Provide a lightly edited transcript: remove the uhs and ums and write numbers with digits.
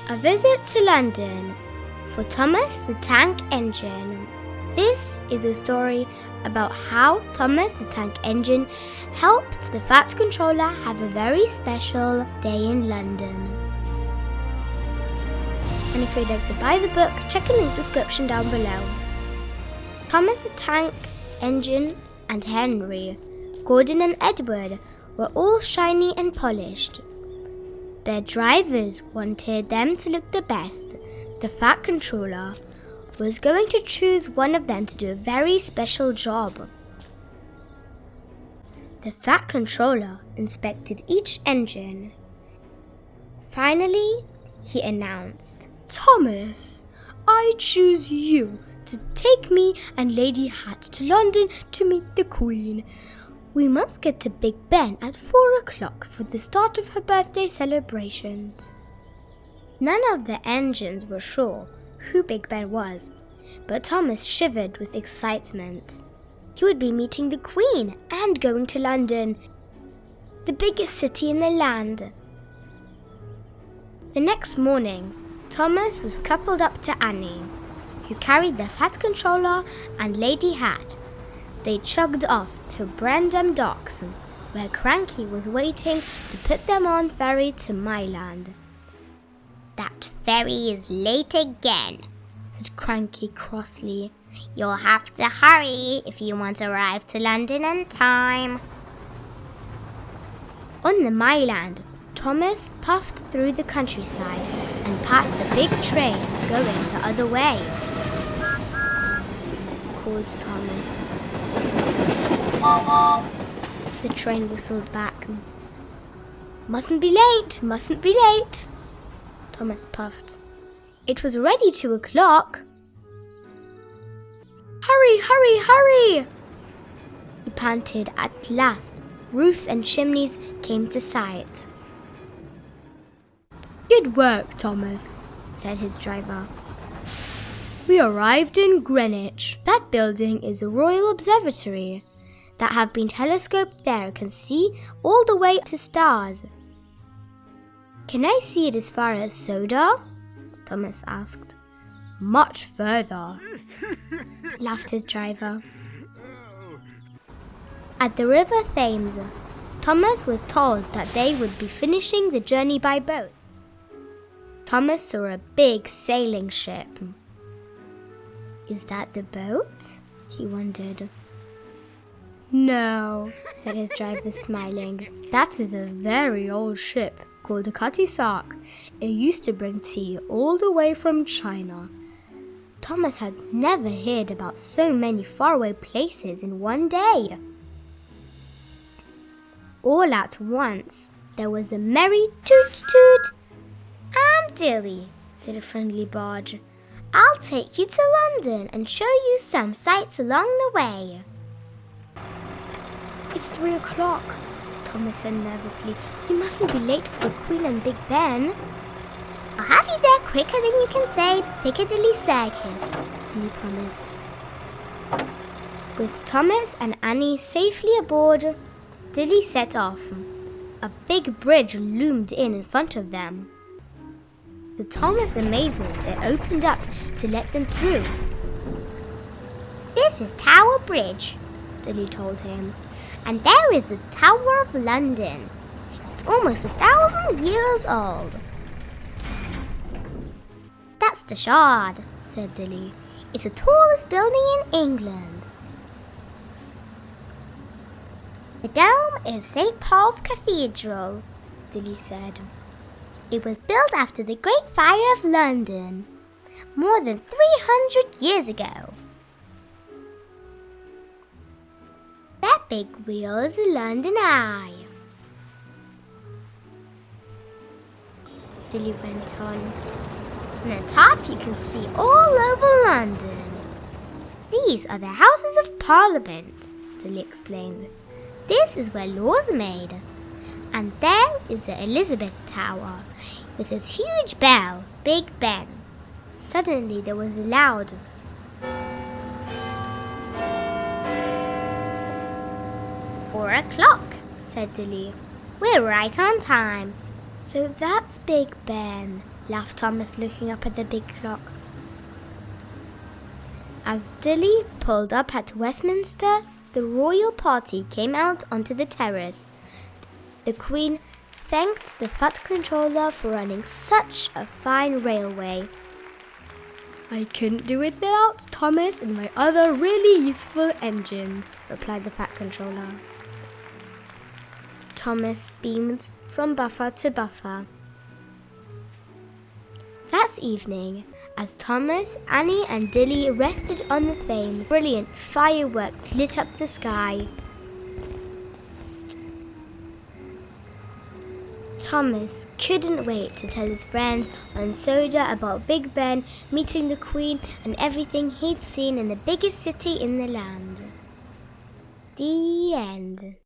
A Visit to London for Thomas the Tank Engine. This is a story about how Thomas the Tank Engine helped the Fat Controller have a very special day in London. And if you'd like to buy the book, check the link description down below. Thomas the Tank Engine and Henry, Gordon and Edward were all shiny and polished. Their drivers wanted them to look the best. The Fat Controller was going to choose one of them to do a very special job. The Fat Controller inspected each engine. Finally, he announced, "Thomas, I choose you to take me and Lady Hatt to London to meet the Queen. We must get to Big Ben at 4 o'clock for the start of her birthday celebrations." None of the engines were sure who Big Ben was, but Thomas shivered with excitement. He would be meeting the Queen and going to London, the biggest city in the land. The next morning, Thomas was coupled up to Annie, who carried the Fat Controller and Lady Hatt. They chugged off to Brendam Docks, where Cranky was waiting to put them on ferry to Myland. "That ferry is late again," said Cranky crossly. "You'll have to hurry if you want to arrive to London in time." On the Myland, Thomas puffed through the countryside and passed the big train going the other way. Called Thomas. The train whistled back. "Mustn't be late, mustn't be late," Thomas puffed. It was already 2 o'clock. "Hurry, hurry, hurry!" He panted. At last, roofs and chimneys came to sight. "Good work, Thomas," said his driver. "We arrived in Greenwich. That building is a royal observatory. That have been telescoped there can see all the way to stars." "Can I see it as far as Soda?" Thomas asked. "Much further," laughed his driver. At the river Thames, Thomas was told that they would be finishing the journey by boat. Thomas saw a big sailing ship. "Is that the boat?" he wondered. "No," said his driver, smiling. "That is a very old ship called the Cutty Sark. It used to bring tea all the way from China." Thomas had never heard about so many faraway places in one day. All at once, there was a merry toot-toot. "I'm Dilly," said a friendly barge. "I'll take you to London and show you some sights along the way." "It's 3 o'clock, said Thomas nervously. "We mustn't be late for the Queen and Big Ben." "I'll have you there quicker than you can say Piccadilly Circus," Dilly promised. With Thomas and Annie safely aboard, Dilly set off. A big bridge loomed in front of them. To Thomas' amazement, it opened up to let them through. "This is Tower Bridge," Dilly told him. "And there is the Tower of London. It's almost 1,000 years old." "That's the Shard," said Dilly. "It's the tallest building in England." "The dome is St. Paul's Cathedral," Dilly said. "It was built after the Great Fire of London, more than 300 years ago. That big wheel is the London Eye." Dilly went on. "From the top you can see all over London. These are the Houses of Parliament," Dilly explained. "This is where laws are made. And there is the Elizabeth Tower, with its huge bell, Big Ben." Suddenly there was a loud 4 o'clock, said Dilly. "We're right on time." "So that's Big Ben," laughed Thomas, looking up at the big clock. As Dilly pulled up at Westminster, the royal party came out onto the terrace. The Queen thanked the Fat Controller for running such a fine railway. "I couldn't do it without Thomas and my other really useful engines," replied the Fat Controller. Thomas beamed from buffer to buffer. That evening, as Thomas, Annie and Dilly rested on the Thames, brilliant fireworks lit up the sky. Thomas couldn't wait to tell his friends on Soda about Big Ben, meeting the Queen, and everything he'd seen in the biggest city in the land. The end.